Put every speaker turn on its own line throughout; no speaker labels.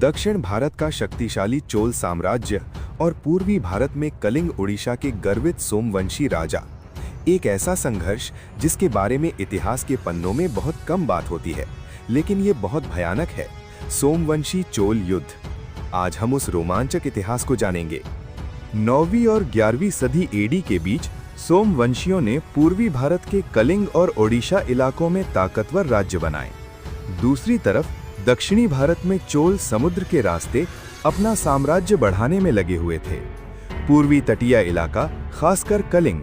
दक्षिण भारत का शक्तिशाली चोल साम्राज्य और पूर्वी भारत में कलिंग उड़ीसा के गर्वित सोमवंशी राजा। एक ऐसा संघर्ष जिसके बारे में इतिहास के पन्नों में बहुत कम बात होती है, लेकिन ये बहुत भयानक है। सोमवंशी चोल युद्ध। आज हम उस रोमांचक इतिहास को जानेंगे। 9वीं और 11वीं सदी एडी के बीच सोमवंशियों ने पूर्वी भारत के कलिंग और ओडिशा इलाकों में ताकतवर राज्य बनाए। दूसरी तरफ दक्षिणी भारत में चोल समुद्र के रास्ते अपना साम्राज्य बढ़ाने में लगे हुए थे। पूर्वी तटीय इलाका, खासकर कलिंग,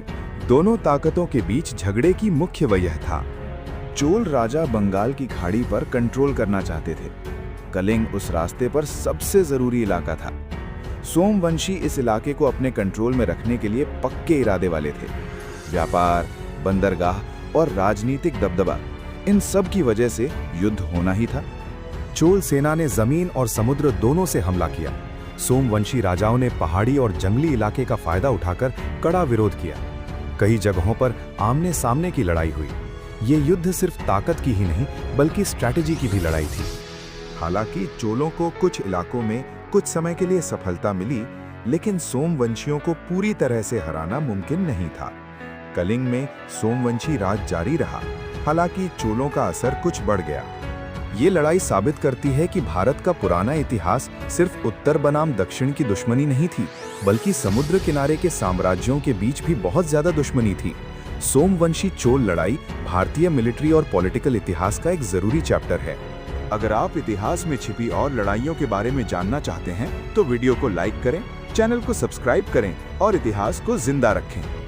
दोनों ताकतों के बीच झगड़े की मुख्य वजह था।
चोल राजा बंगाल की खाड़ी पर कंट्रोल करना चाहते थे। कलिंग उस रास्ते पर सबसे जरूरी इलाका था। सोमवंशी इस इलाके को अपने कंट्रोल में रखने के लिए पक्के इरादे वाले थे। व्यापार, बंदरगाह और राजनीतिक दबदबा, इन सब की वजह से युद्ध होना ही था।
चोल सेना ने जमीन और समुद्र दोनों से हमला किया। सोमवंशी राजाओं ने पहाड़ी और जंगली इलाके का फायदा उठाकर कड़ा विरोध किया। कई जगहों पर आमने सामने की लड़ाई हुई। ये युद्ध सिर्फ ताकत की ही नहीं, बल्कि स्ट्रैटेजी की भी लड़ाई थी। हालांकि चोलों को कुछ इलाकों में कुछ समय के लिए सफलता मिली, लेकिन सोमवंशियों को पूरी तरह से हराना मुमकिन नहीं था। कलिंग में सोमवंशी राज जारी रहा, हालांकि चोलों का असर कुछ बढ़ गया। ये लड़ाई साबित करती है कि भारत का पुराना इतिहास सिर्फ उत्तर बनाम दक्षिण की दुश्मनी नहीं थी, बल्कि समुद्र किनारे के साम्राज्यों के बीच भी बहुत ज्यादा दुश्मनी थी। सोमवंशी चोल लड़ाई भारतीय मिलिट्री और पॉलिटिकल इतिहास का एक जरूरी चैप्टर है।
अगर आप इतिहास में छिपी और लड़ाइयों के बारे में जानना चाहते हैं तो वीडियो को लाइक करें, चैनल को सब्सक्राइब करें और इतिहास को जिंदा रखें।